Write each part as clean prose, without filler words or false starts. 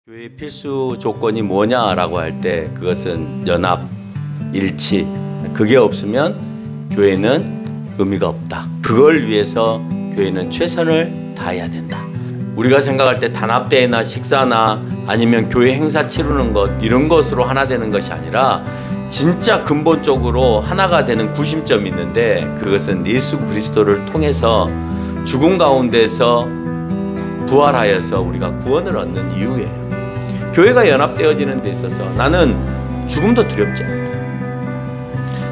교회의 필수 조건이 뭐냐라고 할 때 그것은 연합, 일치, 그게 없으면 교회는 의미가 없다. 그걸 위해서 교회는 최선을 다해야 된다. 우리가 생각할 때 단합대회나 식사나 아니면 교회 행사 치르는 것 이런 것으로 하나 되는 것이 아니라 진짜 근본적으로 하나가 되는 구심점이 있는데 그것은 예수 그리스도를 통해서 죽음 가운데서 부활하여서 우리가 구원을 얻는 이유예요. 교회가 연합되어지는 데 있어서 나는 죽음도 두렵지 않다.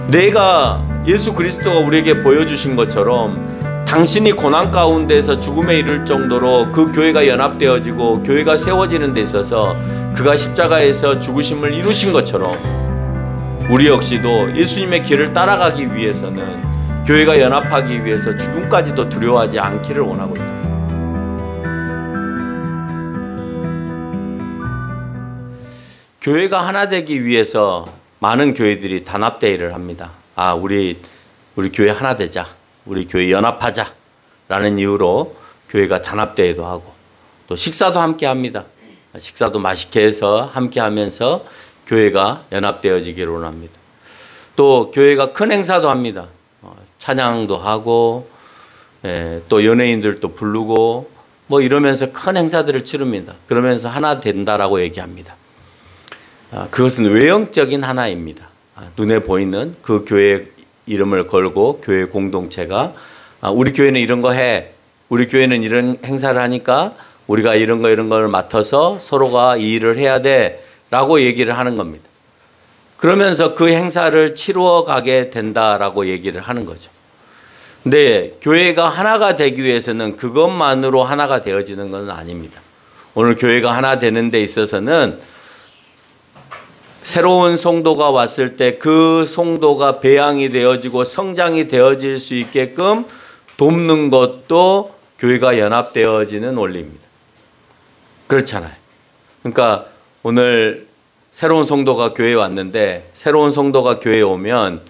내가 예수 그리스도가 우리에게 보여주신 것처럼 당신이 고난 가운데서 죽음에 이를 정도로 그 교회가 연합되어지고 교회가 세워지는 데 있어서 그가 십자가에서 죽으심을 이루신 것처럼 우리 역시도 예수님의 길을 따라가기 위해서는 교회가 연합하기 위해서 죽음까지도 두려워하지 않기를 원하고 있다. 교회가 하나 되기 위해서 많은 교회들이 단합대회를 합니다. 우리 교회 하나 되자. 우리 교회 연합하자. 라는 이유로 교회가 단합대회도 하고 또 식사도 함께 합니다. 식사도 맛있게 해서 함께 하면서 교회가 연합되어지기를 원합니다. 또 교회가 큰 행사도 합니다. 찬양도 하고 또 연예인들도 부르고 뭐 이러면서 큰 행사들을 치릅니다. 그러면서 하나 된다라고 얘기합니다. 그것은 외형적인 하나입니다. 눈에 보이는 그 교회 이름을 걸고 교회 공동체가 우리 교회는 이런 거 해. 우리 교회는 이런 행사를 하니까 우리가 이런 걸 맡아서 서로가 이 일을 해야 돼. 라고 얘기를 하는 겁니다. 그러면서 그 행사를 치루어 가게 된다라고 얘기를 하는 거죠. 근데 교회가 하나가 되기 위해서는 그것만으로 하나가 되어지는 건 아닙니다. 오늘 교회가 하나 되는 데 있어서는 새로운 성도가 왔을 때 그 성도가 배양이 되어지고 성장이 되어질 수 있게끔 돕는 것도 교회가 연합되어지는 원리입니다. 그렇잖아요. 그러니까 오늘 새로운 성도가 교회에 왔는데 새로운 성도가 교회에 오면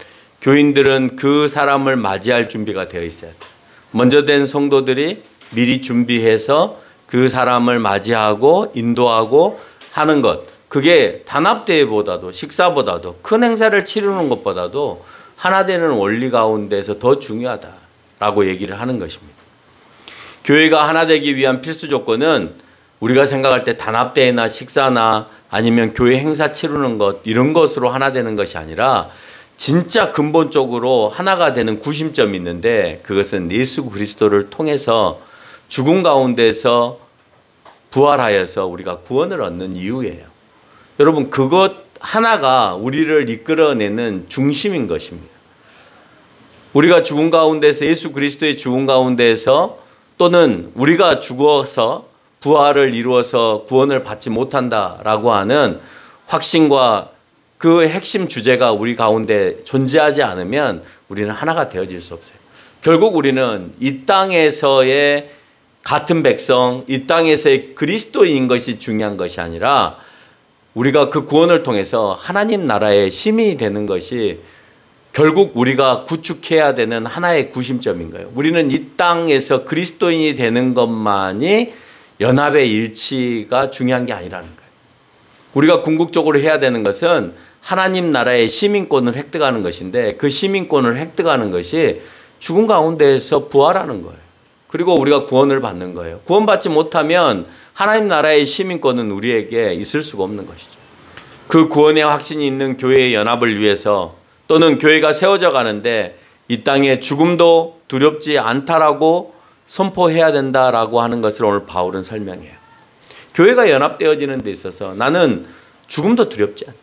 교인들은 그 사람을 맞이할 준비가 되어 있어야 돼요. 먼저 된 성도들이 미리 준비해서 그 사람을 맞이하고 인도하고 하는 것. 그게 단합대회보다도 식사보다도 큰 행사를 치르는 것보다도 하나 되는 원리 가운데서 더 중요하다라고 얘기를 하는 것입니다. 교회가 하나 되기 위한 필수 조건은 우리가 생각할 때 단합대회나 식사나 아니면 교회 행사 치르는 것 이런 것으로 하나 되는 것이 아니라 진짜 근본적으로 하나가 되는 구심점이 있는데 그것은 예수 그리스도를 통해서 죽음 가운데서 부활하여서 우리가 구원을 얻는 이유예요. 여러분 그것 하나가 우리를 이끌어내는 중심인 것입니다. 우리가 죽음 가운데서 예수 그리스도의 죽음 가운데서 또는 우리가 죽어서 부활을 이루어서 구원을 받지 못한다라고 하는 확신과 그 핵심 주제가 우리 가운데 존재하지 않으면 우리는 하나가 되어질 수 없어요. 결국 우리는 이 땅에서의 같은 백성, 이 땅에서의 그리스도인인 것이 중요한 것이 아니라 우리가 그 구원을 통해서 하나님 나라의 시민이 되는 것이 결국 우리가 구축해야 되는 하나의 구심점인 거예요. 우리는 이 땅에서 그리스도인이 되는 것만이 연합의 일치가 중요한 게 아니라는 거예요. 우리가 궁극적으로 해야 되는 것은 하나님 나라의 시민권을 획득하는 것인데 그 시민권을 획득하는 것이 죽음 가운데에서 부활하는 거예요. 그리고 우리가 구원을 받는 거예요. 구원받지 못하면 하나님 나라의 시민권은 우리에게 있을 수가 없는 것이죠. 그 구원의 확신이 있는 교회의 연합을 위해서 또는 교회가 세워져 가는데 이 땅에 죽음도 두렵지 않다라고 선포해야 된다라고 하는 것을 오늘 바울은 설명해요. 교회가 연합되어지는 데 있어서 나는 죽음도 두렵지 않다.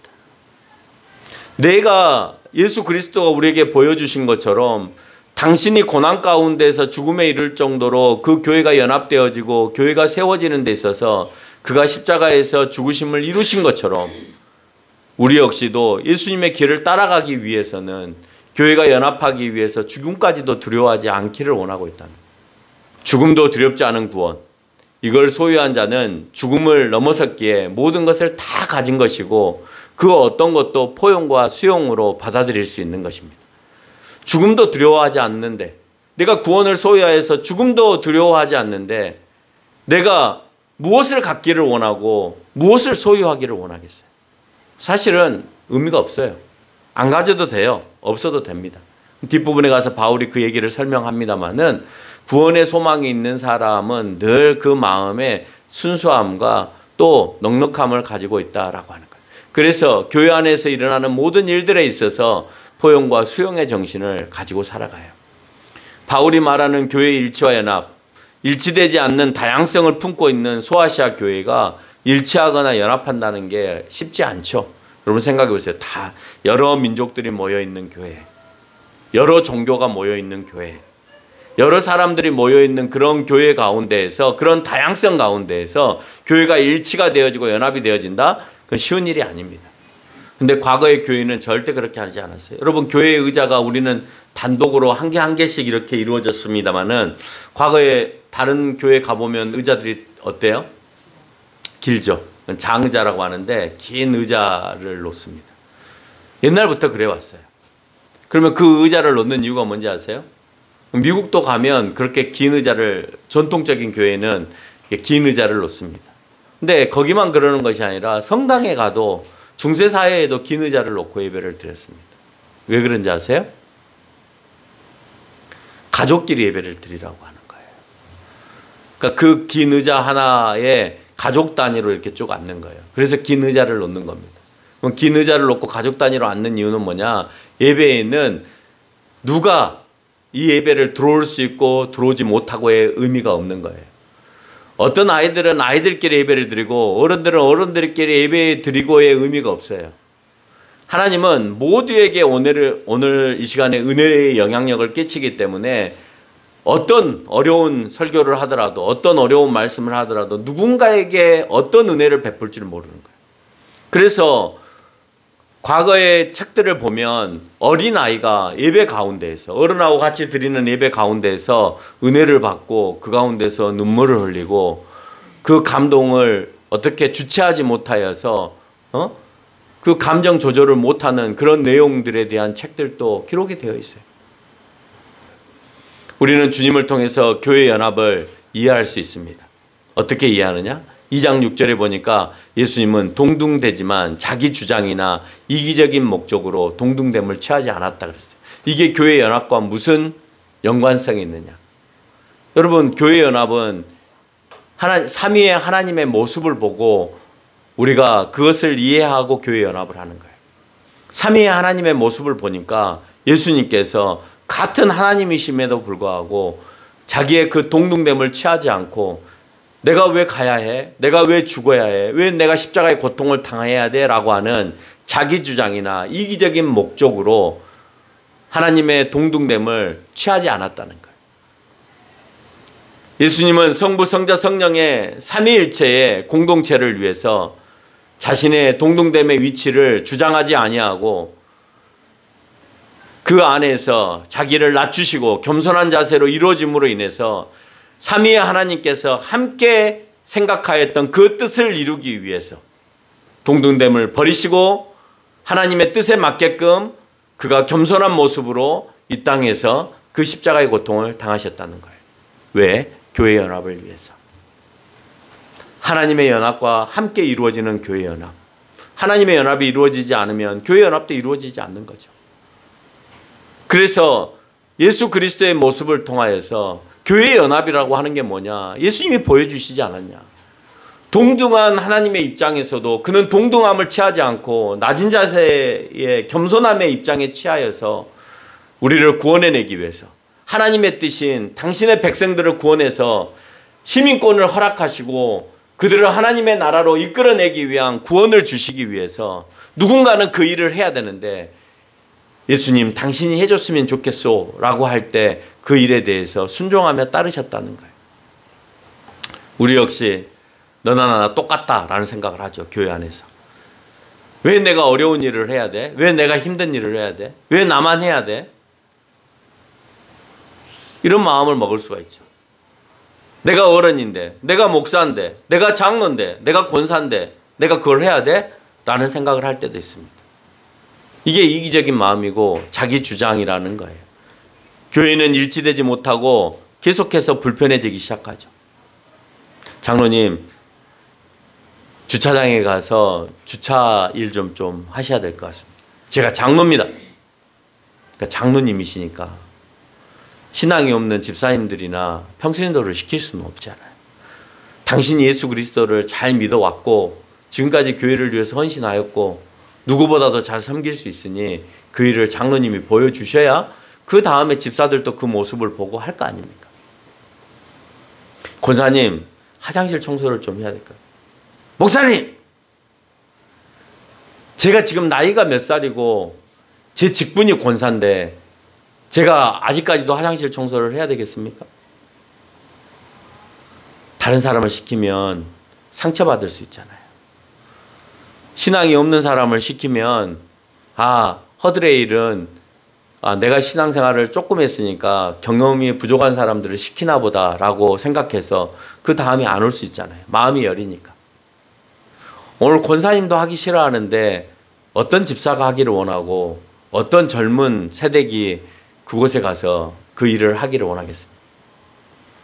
내가 예수 그리스도가 우리에게 보여주신 것처럼 당신이 고난 가운데서 죽음에 이를 정도로 그 교회가 연합되어지고 교회가 세워지는 데 있어서 그가 십자가에서 죽으심을 이루신 것처럼 우리 역시도 예수님의 길을 따라가기 위해서는 교회가 연합하기 위해서 죽음까지도 두려워하지 않기를 원하고 있다는 거예요. 죽음도 두렵지 않은 구원. 이걸 소유한 자는 죽음을 넘어섰기에 모든 것을 다 가진 것이고 그 어떤 것도 포용과 수용으로 받아들일 수 있는 것입니다. 죽음도 두려워하지 않는데 내가 구원을 소유하여서 죽음도 두려워하지 않는데 내가 무엇을 갖기를 원하고 무엇을 소유하기를 원하겠어요? 사실은 의미가 없어요. 안 가져도 돼요. 없어도 됩니다. 뒷부분에 가서 바울이 그 얘기를 설명합니다마는 구원의 소망이 있는 사람은 늘 그 마음에 순수함과 또 넉넉함을 가지고 있다라고 하는 거예요. 그래서 교회 안에서 일어나는 모든 일들에 있어서 포용과 수용의 정신을 가지고 살아가요. 바울이 말하는 교회의 일치와 연합, 일치되지 않는 다양성을 품고 있는 소아시아 교회가 일치하거나 연합한다는 게 쉽지 않죠. 여러분 생각해 보세요. 다 여러 민족들이 모여 있는 교회, 여러 종교가 모여 있는 교회, 여러 사람들이 모여 있는 그런 교회 가운데에서, 그런 다양성 가운데에서 교회가 일치가 되어지고 연합이 되어진다? 그건 쉬운 일이 아닙니다. 근데 과거의 교회는 절대 그렇게 하지 않았어요. 여러분, 교회의 의자가 우리는 단독으로 한 개 한 개씩 이렇게 이루어졌습니다만은 과거에 다른 교회 가보면 의자들이 어때요? 길죠. 장의자라고 하는데 긴 의자를 놓습니다. 옛날부터 그래 왔어요. 그러면 그 의자를 놓는 이유가 뭔지 아세요? 미국도 가면 그렇게 긴 의자를, 전통적인 교회는 긴 의자를 놓습니다. 근데 거기만 그러는 것이 아니라 성당에 가도 중세사회에도 긴 의자를 놓고 예배를 드렸습니다. 왜 그런지 아세요? 가족끼리 예배를 드리라고 하는 거예요. 그러니까 그 긴 의자 하나에 가족 단위로 이렇게 쭉 앉는 거예요. 그래서 긴 의자를 놓는 겁니다. 그럼 긴 의자를 놓고 가족 단위로 앉는 이유는 뭐냐? 예배에는 누가 이 예배를 들어올 수 있고 들어오지 못하고의 의미가 없는 거예요. 어떤 아이들은 아이들끼리 예배를 드리고 어른들은 어른들끼리 예배 드리고의 의미가 없어요. 하나님은 모두에게 오늘 이 시간에 은혜의 영향력을 끼치기 때문에 어떤 어려운 설교를 하더라도, 어떤 어려운 말씀을 하더라도 누군가에게 어떤 은혜를 베풀지를 모르는 거예요. 그래서 과거의 책들을 보면 어린아이가 예배 가운데에서, 어른하고 같이 드리는 예배 가운데에서 은혜를 받고 그 가운데서 눈물을 흘리고 그 감동을 어떻게 주체하지 못하여서 그 감정 조절을 못하는 그런 내용들에 대한 책들도 기록이 되어 있어요. 우리는 주님을 통해서 교회 연합을 이해할 수 있습니다. 어떻게 이해하느냐? 2장 6절에 보니까 예수님은 동등되지만 자기 주장이나 이기적인 목적으로 동등됨을 취하지 않았다 그랬어요. 이게 교회 연합과 무슨 연관성이 있느냐? 여러분, 교회 연합은 삼위의 하나님의 모습을 보고 우리가 그것을 이해하고 교회 연합을 하는 거예요. 삼위의 하나님의 모습을 보니까 예수님께서 같은 하나님이심에도 불구하고 자기의 그 동등됨을 취하지 않고 내가 왜 가야 해? 내가 왜 죽어야 해? 왜 내가 십자가의 고통을 당해야 돼? 라고 하는 자기 주장이나 이기적인 목적으로 하나님의 동등됨을 취하지 않았다는 거예요. 예수님은 성부, 성자, 성령의 삼위일체의 공동체를 위해서 자신의 동등됨의 위치를 주장하지 아니하고 그 안에서 자기를 낮추시고 겸손한 자세로 이루어짐으로 인해서 삼위의 하나님께서 함께 생각하였던 그 뜻을 이루기 위해서 동등됨을 버리시고 하나님의 뜻에 맞게끔 그가 겸손한 모습으로 이 땅에서 그 십자가의 고통을 당하셨다는 거예요. 왜? 교회 연합을 위해서. 하나님의 연합과 함께 이루어지는 교회 연합. 하나님의 연합이 이루어지지 않으면 교회 연합도 이루어지지 않는 거죠. 그래서 예수 그리스도의 모습을 통하여서 교회 연합이라고 하는 게 뭐냐? 예수님이 보여주시지 않았냐? 동등한 하나님의 입장에서도 그는 동등함을 취하지 않고 낮은 자세의 겸손함의 입장에 취하여서 우리를 구원해내기 위해서 하나님의 뜻인 당신의 백성들을 구원해서 시민권을 허락하시고 그들을 하나님의 나라로 이끌어내기 위한 구원을 주시기 위해서 누군가는 그 일을 해야 되는데 예수님 당신이 해줬으면 좋겠소 라고 할 때 그 일에 대해서 순종하며 따르셨다는 거예요. 우리 역시 너나 나나 똑같다라는 생각을 하죠. 교회 안에서. 왜 내가 어려운 일을 해야 돼? 왜 내가 힘든 일을 해야 돼? 왜 나만 해야 돼? 이런 마음을 먹을 수가 있죠. 내가 어른인데, 내가 목사인데, 내가 장로인데, 내가 권사인데 내가 그걸 해야 돼? 라는 생각을 할 때도 있습니다. 이게 이기적인 마음이고 자기 주장이라는 거예요. 교회는 일치되지 못하고 계속해서 불편해지기 시작하죠. 장로님, 주차장에 가서 주차 일 좀 하셔야 될 것 같습니다. 제가 장로입니다. 그러니까 장로님이시니까 신앙이 없는 집사님들이나 평신도를 시킬 수는 없잖아요. 당신이 예수 그리스도를 잘 믿어왔고 지금까지 교회를 위해서 헌신하였고 누구보다도 잘 섬길 수 있으니 그 일을 장로님이 보여주셔야 그 다음에 집사들도 그 모습을 보고 할 거 아닙니까? 권사님, 화장실 청소를 좀 해야 될까요? 목사님! 제가 지금 나이가 몇 살이고 제 직분이 권사인데 제가 아직까지도 화장실 청소를 해야 되겠습니까? 다른 사람을 시키면 상처받을 수 있잖아요. 신앙이 없는 사람을 시키면 허드레 일은 내가 신앙생활을 조금 했으니까 경험이 부족한 사람들을 시키나 보다라고 생각해서 그 다음에 안 올 수 있잖아요. 마음이 여리니까. 오늘 권사님도 하기 싫어하는데 어떤 집사가 하기를 원하고 어떤 젊은 세대기 그곳에 가서 그 일을 하기를 원하겠습니다.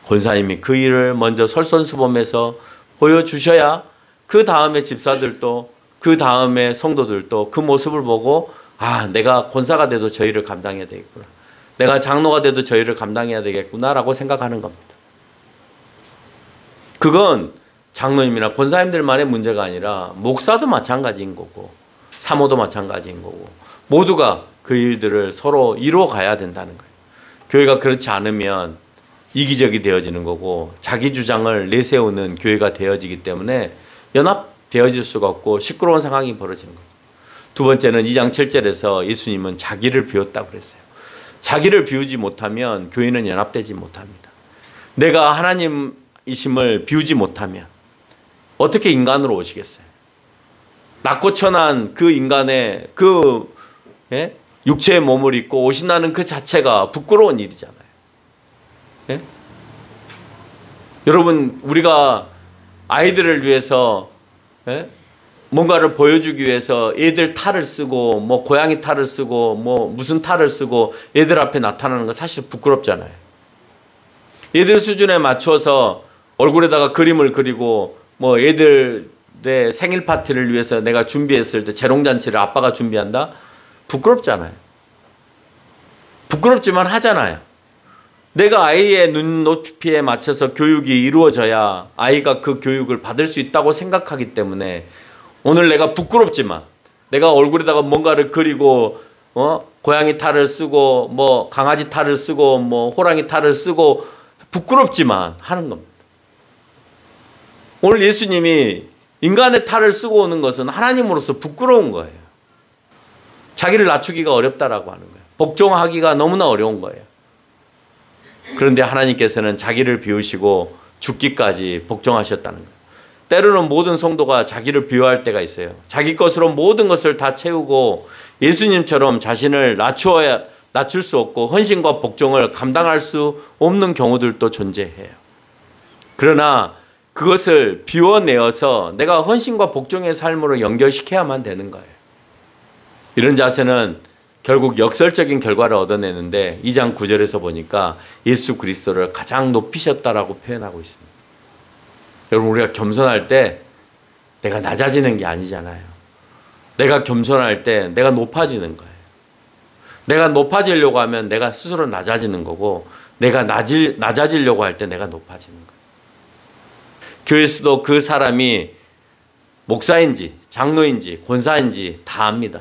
권사님이 그 일을 먼저 설선수범해서 보여주셔야 그 다음에 집사들도 그 다음에 성도들도 그 모습을 보고 내가 권사가 돼도 저 일을 감당해야 되겠구나. 내가 장로가 돼도 저 일을 감당해야 되겠구나라고 생각하는 겁니다. 그건 장로님이나 권사님들만의 문제가 아니라 목사도 마찬가지인 거고 사모도 마찬가지인 거고 모두가 그 일들을 서로 이루어 가야 된다는 거예요. 교회가 그렇지 않으면 이기적이 되어지는 거고 자기 주장을 내세우는 교회가 되어지기 때문에 연합되어질 수가 없고 시끄러운 상황이 벌어지는 거죠. 두 번째는 2장 7절에서 예수님은 자기를 비웠다고 그랬어요. 자기를 비우지 못하면 교회는 연합되지 못합니다. 내가 하나님이심을 비우지 못하면 어떻게 인간으로 오시겠어요? 낮고 천한 그 인간의 육체의 몸을 입고 오신다는 그 자체가 부끄러운 일이잖아요. 여러분, 우리가 아이들을 위해서 뭔가를 보여주기 위해서 애들 탈을 쓰고 뭐 고양이 탈을 쓰고 뭐 무슨 탈을 쓰고 애들 앞에 나타나는 거 사실 부끄럽잖아요. 애들 수준에 맞춰서 얼굴에다가 그림을 그리고 뭐 애들 내 생일 파티를 위해서 내가 준비했을 때 재롱잔치를 아빠가 준비한다? 부끄럽잖아요. 부끄럽지만 하잖아요. 내가 아이의 눈높이에 맞춰서 교육이 이루어져야 아이가 그 교육을 받을 수 있다고 생각하기 때문에 오늘 내가 부끄럽지만 내가 얼굴에다가 뭔가를 그리고 고양이 탈을 쓰고 뭐 강아지 탈을 쓰고 뭐 호랑이 탈을 쓰고 부끄럽지만 하는 겁니다. 오늘 예수님이 인간의 탈을 쓰고 오는 것은 하나님으로서 부끄러운 거예요. 자기를 낮추기가 어렵다라고 하는 거예요. 복종하기가 너무나 어려운 거예요. 그런데 하나님께서는 자기를 비우시고 죽기까지 복종하셨다는 거예요. 때로는 모든 성도가 자기를 비워할 때가 있어요. 자기 것으로 모든 것을 다 채우고 예수님처럼 자신을 낮출 수 없고 헌신과 복종을 감당할 수 없는 경우들도 존재해요. 그러나 그것을 비워내어서 내가 헌신과 복종의 삶으로 연결시켜야만 되는 거예요. 이런 자세는 결국 역설적인 결과를 얻어내는데 2장 9절에서 보니까 예수 그리스도를 가장 높이셨다라고 표현하고 있습니다. 여러분, 우리가 겸손할 때 내가 낮아지는 게 아니잖아요. 내가 겸손할 때 내가 높아지는 거예요. 내가 높아지려고 하면 내가 스스로 낮아지는 거고 내가 낮아지려고 할 때 내가 높아지는 거예요. 교회에서도 그 사람이 목사인지 장로인지 권사인지 다 압니다.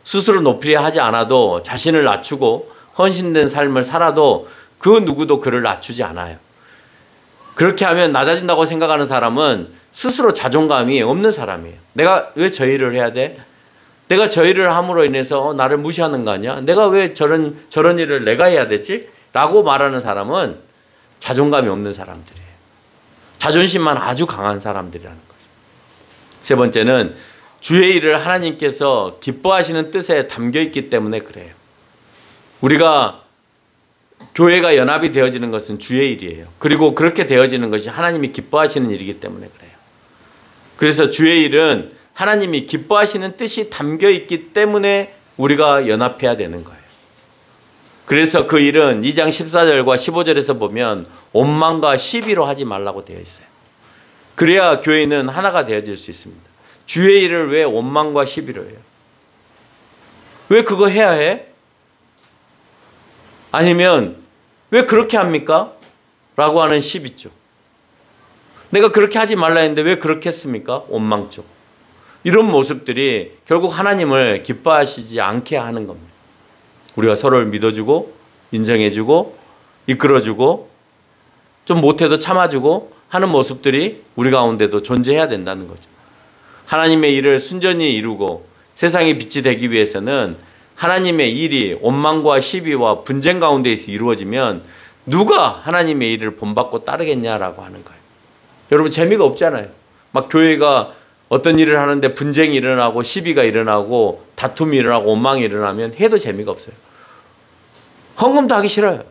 스스로 높이려 하지 않아도 자신을 낮추고 헌신된 삶을 살아도 그 누구도 그를 낮추지 않아요. 그렇게 하면 낮아진다고 생각하는 사람은 스스로 자존감이 없는 사람이에요. 내가 왜 저 일을 해야 돼? 내가 저 일을 함으로 인해서 나를 무시하는 거 아니야? 내가 왜 저런 일을 내가 해야 되지? 라고 말하는 사람은 자존감이 없는 사람들이에요. 자존심만 아주 강한 사람들이라는 거죠. 세 번째는 주의 일을 하나님께서 기뻐하시는 뜻에 담겨 있기 때문에 그래요. 우리가 교회가 연합이 되어지는 것은 주의 일이에요. 그리고 그렇게 되어지는 것이 하나님이 기뻐하시는 일이기 때문에 그래요. 그래서 주의 일은 하나님이 기뻐하시는 뜻이 담겨 있기 때문에 우리가 연합해야 되는 거예요. 그래서 그 일은 2장 14절과 15절에서 보면 원망과 시비로 하지 말라고 되어 있어요. 그래야 교회는 하나가 되어질 수 있습니다. 주의 일을 왜 원망과 시비로 해요? 왜 그거 해야 해? 아니면 왜 그렇게 합니까? 라고 하는 시비죠. 내가 그렇게 하지 말라 했는데 왜 그렇게 했습니까? 원망죠. 이런 모습들이 결국 하나님을 기뻐하시지 않게 하는 겁니다. 우리가 서로를 믿어주고 인정해주고 이끌어주고 좀 못해도 참아주고 하는 모습들이 우리 가운데도 존재해야 된다는 거죠. 하나님의 일을 순전히 이루고 세상의 빛이 되기 위해서는 하나님의 일이 원망과 시비와 분쟁 가운데에서 이루어지면 누가 하나님의 일을 본받고 따르겠냐라고 하는 거예요. 여러분 재미가 없잖아요. 막 교회가 어떤 일을 하는데 분쟁이 일어나고 시비가 일어나고 다툼이 일어나고 원망이 일어나면 해도 재미가 없어요. 헌금도 하기 싫어요.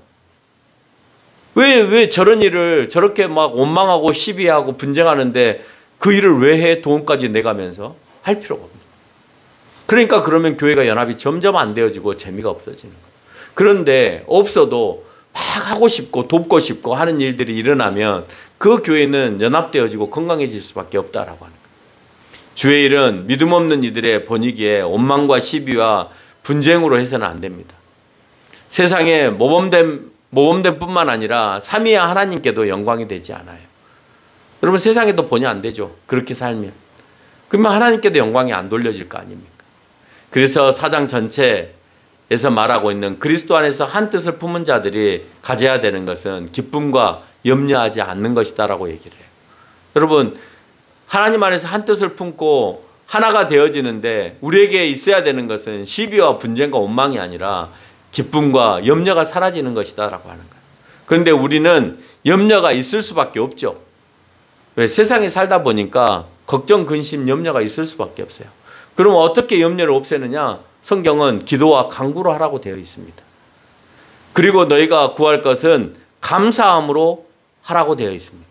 왜 저런 일을 저렇게 막 원망하고 시비하고 분쟁하는데 그 일을 왜 해? 돈까지 내가면서 할 필요가 없어요. 그러니까 그러면 교회가 연합이 점점 안 되어지고 재미가 없어지는 거예요. 그런데 없어도 막 하고 싶고 돕고 싶고 하는 일들이 일어나면 그 교회는 연합되어지고 건강해질 수밖에 없다라고 하는 거예요. 주의 일은 믿음 없는 이들의 번이기에 원망과 시비와 분쟁으로 해서는 안 됩니다. 세상에 모범된 뿐만 아니라 삼위의 하나님께도 영광이 되지 않아요. 여러분 세상에도 본이 안 되죠. 그렇게 살면. 그러면 하나님께도 영광이 안 돌려질 거 아닙니까? 그래서 사장 전체에서 말하고 있는 그리스도 안에서 한 뜻을 품은 자들이 가져야 되는 것은 기쁨과 염려하지 않는 것이다라고 얘기를 해요. 여러분 하나님 안에서 한 뜻을 품고 하나가 되어지는데 우리에게 있어야 되는 것은 시비와 분쟁과 원망이 아니라 기쁨과 염려가 사라지는 것이다라고 하는 거예요. 그런데 우리는 염려가 있을 수밖에 없죠. 왜? 세상에 살다 보니까 걱정, 근심, 염려가 있을 수밖에 없어요. 그럼 어떻게 염려를 없애느냐? 성경은 기도와 간구로 하라고 되어 있습니다. 그리고 너희가 구할 것은 감사함으로 하라고 되어 있습니다.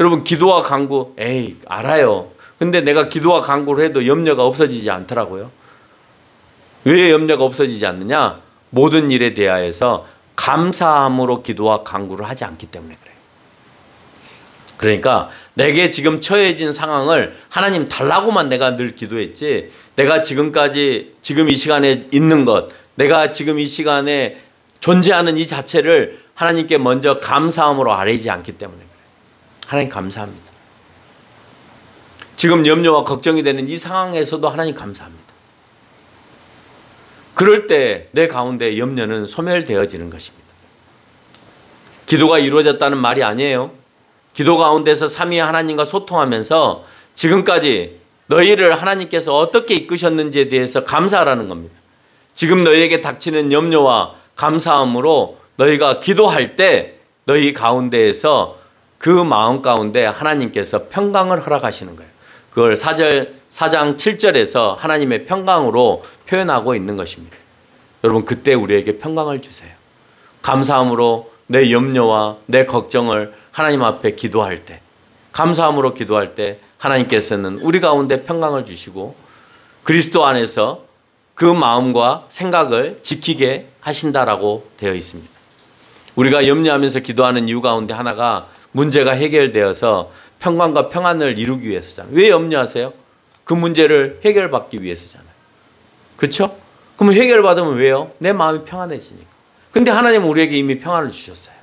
여러분 기도와 간구 알아요. 근데 내가 기도와 간구를 해도 염려가 없어지지 않더라고요. 왜 염려가 없어지지 않느냐? 모든 일에 대하여서 감사함으로 기도와 간구를 하지 않기 때문에 그래요. 그러니까 내게 지금 처해진 상황을 하나님 달라고만 내가 늘 기도했지 내가 지금까지 지금 이 시간에 있는 것 내가 지금 이 시간에 존재하는 이 자체를 하나님께 먼저 감사함으로 아뢰지 않기 때문에 그래요. 하나님 감사합니다. 지금 염려와 걱정이 되는 이 상황에서도 하나님 감사합니다. 그럴 때 내 가운데 염려는 소멸되어지는 것입니다. 기도가 이루어졌다는 말이 아니에요. 기도 가운데서 삼위의 하나님과 소통하면서 지금까지 너희를 하나님께서 어떻게 이끄셨는지에 대해서 감사하라는 겁니다. 지금 너희에게 닥치는 염려와 감사함으로 너희가 기도할 때 너희 가운데에서 그 마음 가운데 하나님께서 평강을 허락하시는 거예요. 그걸 4장 7절에서 하나님의 평강으로 표현하고 있는 것입니다. 여러분 그때 우리에게 평강을 주세요. 감사함으로 내 염려와 내 걱정을 하나님 앞에 기도할 때 감사함으로 기도할 때 하나님께서는 우리 가운데 평강을 주시고 그리스도 안에서 그 마음과 생각을 지키게 하신다라고 되어 있습니다. 우리가 염려하면서 기도하는 이유 가운데 하나가 문제가 해결되어서 평강과 평안을 이루기 위해서잖아요. 왜 염려하세요? 그 문제를 해결받기 위해서잖아요. 그렇죠? 그럼 해결받으면 왜요? 내 마음이 평안해지니까. 근데 하나님은 우리에게 이미 평안을 주셨어요.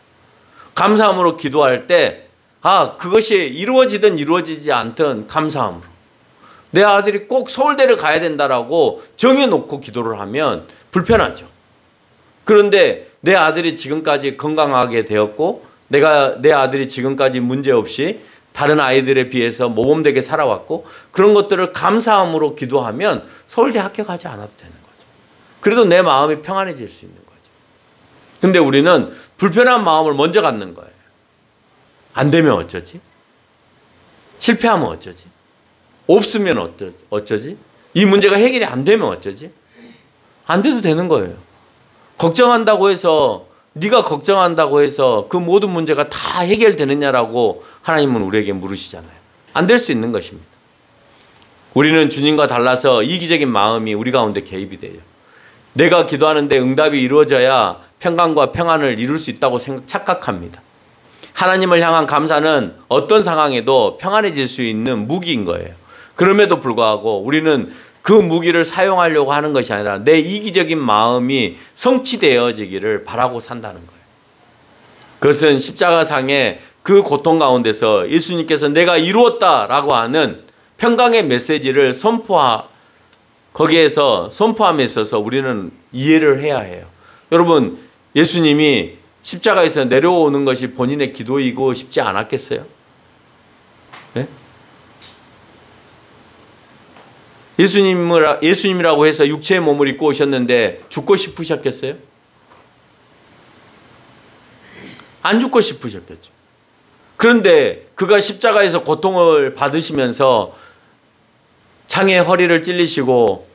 감사함으로 기도할 때 그것이 이루어지든 이루어지지 않든 감사함으로 내 아들이 꼭 서울대를 가야 된다라고 정해놓고 기도를 하면 불편하죠. 그런데 내 아들이 지금까지 건강하게 되었고 내 아들이 지금까지 문제없이 다른 아이들에 비해서 모범되게 살아왔고 그런 것들을 감사함으로 기도하면 서울대 합격하지 않아도 되는 거죠. 그래도 내 마음이 평안해질 수 있는 거죠. 근데 우리는 불편한 마음을 먼저 갖는 거예요. 안 되면 어쩌지? 실패하면 어쩌지? 없으면 어쩌지? 이 문제가 해결이 안 되면 어쩌지? 안 돼도 되는 거예요. 걱정한다고 해서 네가 걱정한다고 해서 그 모든 문제가 다 해결되느냐라고 하나님은 우리에게 물으시잖아요. 안 될 수 있는 것입니다. 우리는 주님과 달라서 이기적인 마음이 우리 가운데 개입이 돼요. 내가 기도하는데 응답이 이루어져야 평강과 평안을 이룰 수 있다고 착각합니다. 하나님을 향한 감사는 어떤 상황에도 평안해질 수 있는 무기인 거예요. 그럼에도 불구하고 우리는 그 무기를 사용하려고 하는 것이 아니라 내 이기적인 마음이 성취되어지기를 바라고 산다는 거예요. 그것은 십자가상의 그 고통 가운데서 예수님께서 내가 이루었다라고 하는 평강의 메시지를 거기에서 선포함에 있어서 우리는 이해를 해야 해요. 여러분, 예수님이 십자가에서 내려오는 것이 본인의 기도이고 싶지 않았겠어요? 네? 예수님이라고 해서 육체의 몸을 입고 오셨는데 죽고 싶으셨겠어요? 안 죽고 싶으셨겠죠. 그런데 그가 십자가에서 고통을 받으시면서 창에 허리를 찔리시고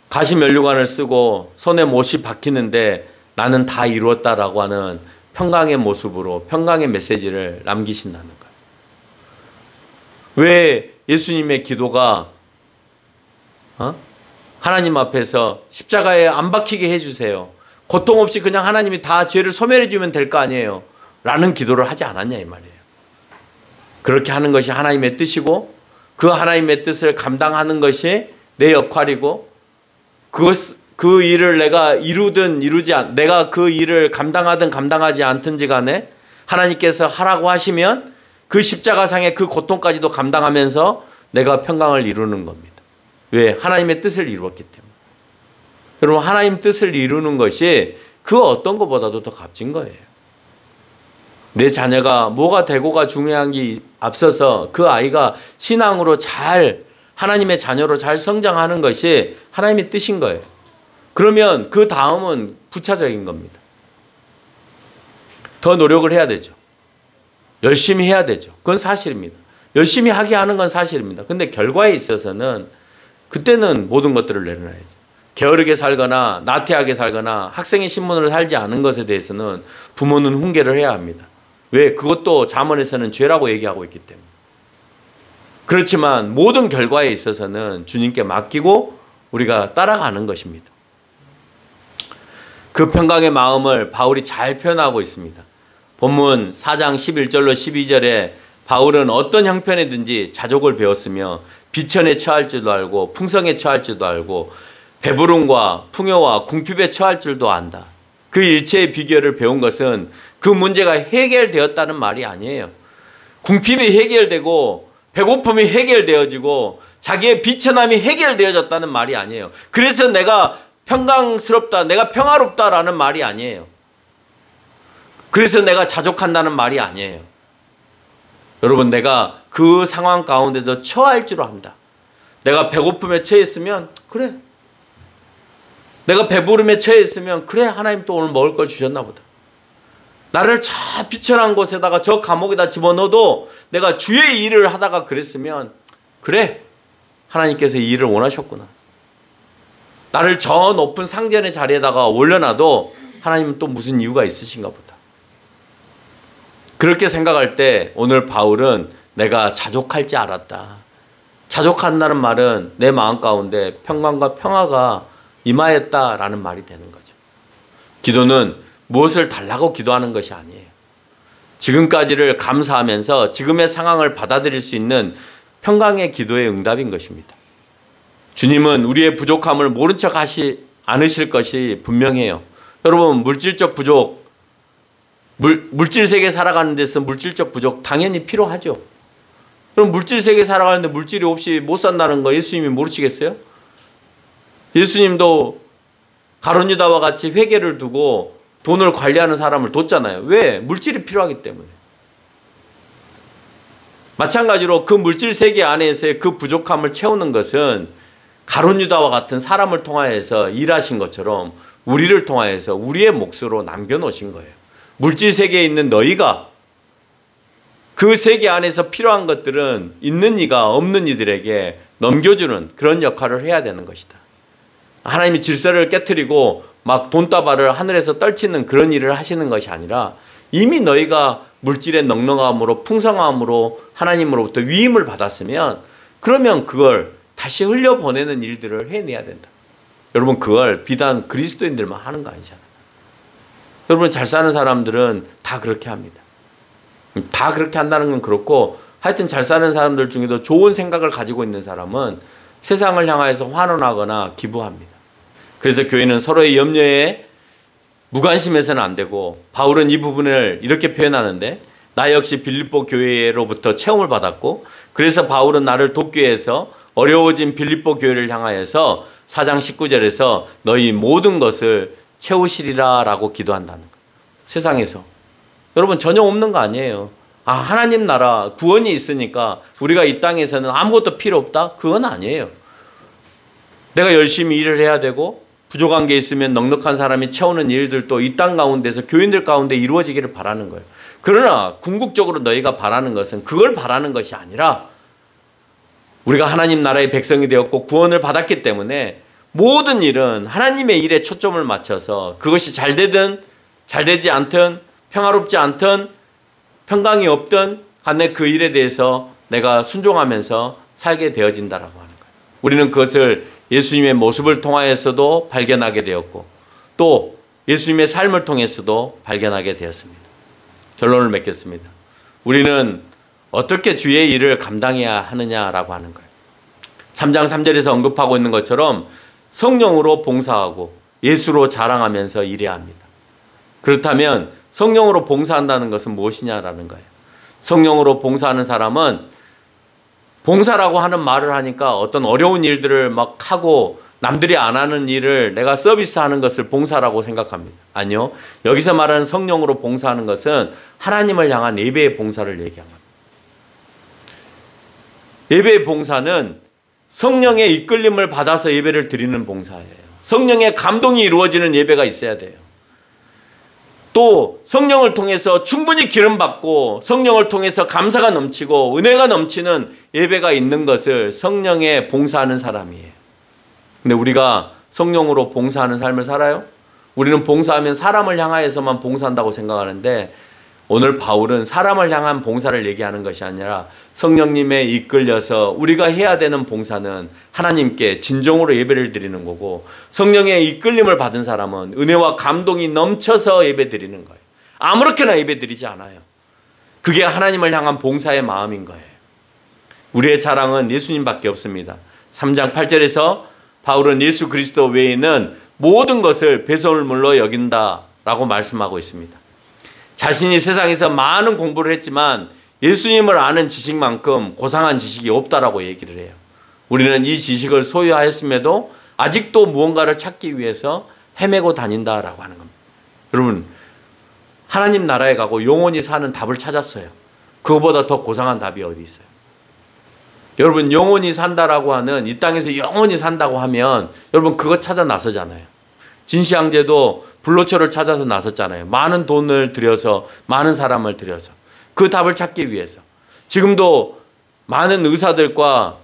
가시면류관을 쓰고 손에 못이 박히는데 나는 다 이루었다라고 하는 평강의 모습으로 평강의 메시지를 남기신다는 거예요. 왜 예수님의 기도가 하나님 앞에서 십자가에 안 박히게 해주세요. 고통 없이 그냥 하나님이 다 죄를 소멸해 주면 될 거 아니에요. 라는 기도를 하지 않았냐 이 말이에요. 그렇게 하는 것이 하나님의 뜻이고 그 하나님의 뜻을 감당하는 것이 내 역할이고 그 일을 내가 이루든 내가 그 일을 감당하든 감당하지 않든지 간에 하나님께서 하라고 하시면 그 십자가상의 그 고통까지도 감당하면서 내가 평강을 이루는 겁니다. 왜? 하나님의 뜻을 이루었기 때문에. 여러분, 하나님 뜻을 이루는 것이 그 어떤 것보다도 더 값진 거예요. 내 자녀가 뭐가 되고가 중요한 게 앞서서 그 아이가 신앙으로 잘 하나님의 자녀로 잘 성장하는 것이 하나님의 뜻인 거예요. 그러면 그 다음은 부차적인 겁니다. 더 노력을 해야 되죠. 열심히 해야 되죠. 그건 사실입니다. 열심히 하게 하는 건 사실입니다. 근데 결과에 있어서는 그때는 모든 것들을 내려놔야죠. 게으르게 살거나 나태하게 살거나 학생의 신분으로 살지 않은 것에 대해서는 부모는 훈계를 해야 합니다. 왜? 그것도 잠언에서는 죄라고 얘기하고 있기 때문에. 그렇지만 모든 결과에 있어서는 주님께 맡기고 우리가 따라가는 것입니다. 그 평강의 마음을 바울이 잘 표현하고 있습니다. 본문 4장 11절로 12절에 바울은 어떤 형편이든지 자족을 배웠으며 비천에 처할 줄도 알고 풍성에 처할 줄도 알고 배부름과 풍요와 궁핍에 처할 줄도 안다. 그 일체의 비결을 배운 것은 그 문제가 해결되었다는 말이 아니에요. 궁핍이 해결되고 배고픔이 해결되어지고 자기의 비천함이 해결되어졌다는 말이 아니에요. 그래서 내가 평강스럽다, 내가 평화롭다라는 말이 아니에요. 그래서 내가 자족한다는 말이 아니에요. 여러분, 내가 그 상황 가운데도 처할 줄 안다. 내가 배고픔에 처했으면 그래. 내가 배부름에 처했으면 그래, 하나님 또 오늘 먹을 걸 주셨나 보다. 나를 저 비천한 곳에다가 저 감옥에다 집어넣어도 내가 주의 일을 하다가 그랬으면 그래, 하나님께서 이 일을 원하셨구나. 나를 저 높은 상전의 자리에다가 올려놔도 하나님은 또 무슨 이유가 있으신가 보다. 그렇게 생각할 때 오늘 바울은 내가 자족할 줄 알았다. 자족한다는 말은 내 마음 가운데 평강과 평화가 임하였다라는 말이 되는 거죠. 기도는 무엇을 달라고 기도하는 것이 아니에요. 지금까지를 감사하면서 지금의 상황을 받아들일 수 있는 평강의 기도의 응답인 것입니다. 주님은 우리의 부족함을 모른 척 하시 않으실 것이 분명해요. 여러분, 물질적 부족, 물질 세계 살아가는 데서 물질적 부족 당연히 필요하죠. 그럼 물질 세계 살아가는데 물질이 없이 못 산다는 거 예수님이 모르시겠어요? 예수님도 가룟 유다와 같이 회개를 두고 돈을 관리하는 사람을 뒀잖아요. 왜? 물질이 필요하기 때문에. 마찬가지로 그 물질 세계 안에서의 그 부족함을 채우는 것은 가룟 유다와 같은 사람을 통하여서 일하신 것처럼 우리를 통하여서 우리의 몫으로 남겨놓으신 거예요. 물질 세계에 있는 너희가 그 세계 안에서 필요한 것들은 있는 이가 없는 이들에게 넘겨주는 그런 역할을 해야 되는 것이다. 하나님이 질서를 깨트리고 막 돈다발을 하늘에서 떨치는 그런 일을 하시는 것이 아니라 이미 너희가 물질의 넉넉함으로 풍성함으로 하나님으로부터 위임을 받았으면 그러면 그걸 다시 흘려보내는 일들을 해내야 된다. 여러분, 그걸 비단 그리스도인들만 하는 거 아니잖아요. 여러분, 잘 사는 사람들은 다 그렇게 합니다. 다 그렇게 한다는 건 그렇고 하여튼 잘 사는 사람들 중에도 좋은 생각을 가지고 있는 사람은 세상을 향하여서 환원하거나 기부합니다. 그래서 교회는 서로의 염려에 무관심해서는 안 되고 바울은 이 부분을 이렇게 표현하는데 나 역시 빌립보 교회로부터 체험을 받았고 그래서 바울은 나를 돕기 위해서 어려워진 빌립보 교회를 향하여서 4장 19절에서 너희 모든 것을 채우시리라 라고 기도한다는 거예요. 세상에서. 여러분 전혀 없는 거 아니에요. 아, 하나님 나라 구원이 있으니까 우리가 이 땅에서는 아무것도 필요 없다? 그건 아니에요. 내가 열심히 일을 해야 되고 부족한 게 있으면 넉넉한 사람이 채우는 일들도 이 땅 가운데서 교인들 가운데 이루어지기를 바라는 거예요. 그러나 궁극적으로 너희가 바라는 것은 그걸 바라는 것이 아니라 우리가 하나님 나라의 백성이 되었고 구원을 받았기 때문에 모든 일은 하나님의 일에 초점을 맞춰서 그것이 잘 되든 잘 되지 않든 평화롭지 않든 평강이 없든 간에 그 일에 대해서 내가 순종하면서 살게 되어진다라고 하는 거예요. 우리는 그것을 예수님의 모습을 통하여서도 발견하게 되었고 또 예수님의 삶을 통해서도 발견하게 되었습니다. 결론을 맺겠습니다. 우리는 어떻게 주의 일을 감당해야 하느냐라고 하는 거예요. 3장 3절에서 언급하고 있는 것처럼 성령으로 봉사하고 예수로 자랑하면서 일해야 합니다. 그렇다면 성령으로 봉사한다는 것은 무엇이냐라는 거예요. 성령으로 봉사하는 사람은 봉사라고 하는 말을 하니까 어떤 어려운 일들을 막 하고 남들이 안 하는 일을 내가 서비스하는 것을 봉사라고 생각합니다. 아니요. 여기서 말하는 성령으로 봉사하는 것은 하나님을 향한 예배의 봉사를 얘기한 겁니다. 예배의 봉사는 성령의 이끌림을 받아서 예배를 드리는 봉사예요. 성령의 감동이 이루어지는 예배가 있어야 돼요. 또 성령을 통해서 충분히 기름받고 성령을 통해서 감사가 넘치고 은혜가 넘치는 예배가 있는 것을 성령에 봉사하는 사람이에요. 근데 우리가 성령으로 봉사하는 삶을 살아요? 우리는 봉사하면 사람을 향하여서만 봉사한다고 생각하는데 오늘 바울은 사람을 향한 봉사를 얘기하는 것이 아니라 성령님에 이끌려서 우리가 해야 되는 봉사는 하나님께 진정으로 예배를 드리는 거고 성령의 이끌림을 받은 사람은 은혜와 감동이 넘쳐서 예배 드리는 거예요. 아무렇게나 예배 드리지 않아요. 그게 하나님을 향한 봉사의 마음인 거예요. 우리의 자랑은 예수님밖에 없습니다. 3장 8절에서 바울은 예수 그리스도 외에는 모든 것을 배설물로 여긴다라고 말씀하고 있습니다. 자신이 세상에서 많은 공부를 했지만 예수님을 아는 지식만큼 고상한 지식이 없다라고 얘기를 해요. 우리는 이 지식을 소유하였음에도 아직도 무언가를 찾기 위해서 헤매고 다닌다라고 하는 겁니다. 여러분, 하나님 나라에 가고 영원히 사는 답을 찾았어요. 그거보다 더 고상한 답이 어디 있어요? 여러분, 영원히 산다라고 하는 이 땅에서 영원히 산다고 하면 여러분 그거 찾아 나서잖아요. 진시황제도 불로초를 찾아서 나섰잖아요. 많은 돈을 들여서 많은 사람을 들여서 그 답을 찾기 위해서. 지금도 많은 의사들과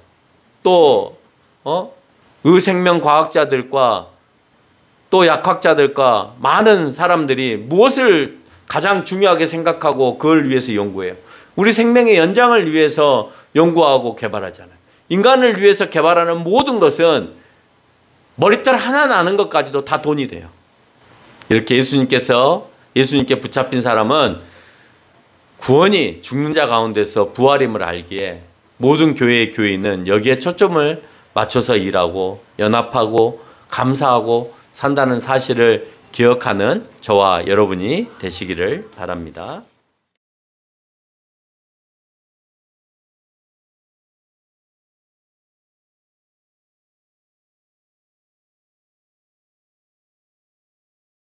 또 의생명과학자들과 또 약학자들과 많은 사람들이 무엇을 가장 중요하게 생각하고 그걸 위해서 연구해요. 우리 생명의 연장을 위해서 연구하고 개발하잖아요. 인간을 위해서 개발하는 모든 것은 머리털 하나 나는 것까지도 다 돈이 돼요. 이렇게 예수님께 붙잡힌 사람은 구원이 죽는 자 가운데서 부활임을 알기에 모든 교회의 교인은 여기에 초점을 맞춰서 일하고 연합하고 감사하고 산다는 사실을 기억하는 저와 여러분이 되시기를 바랍니다.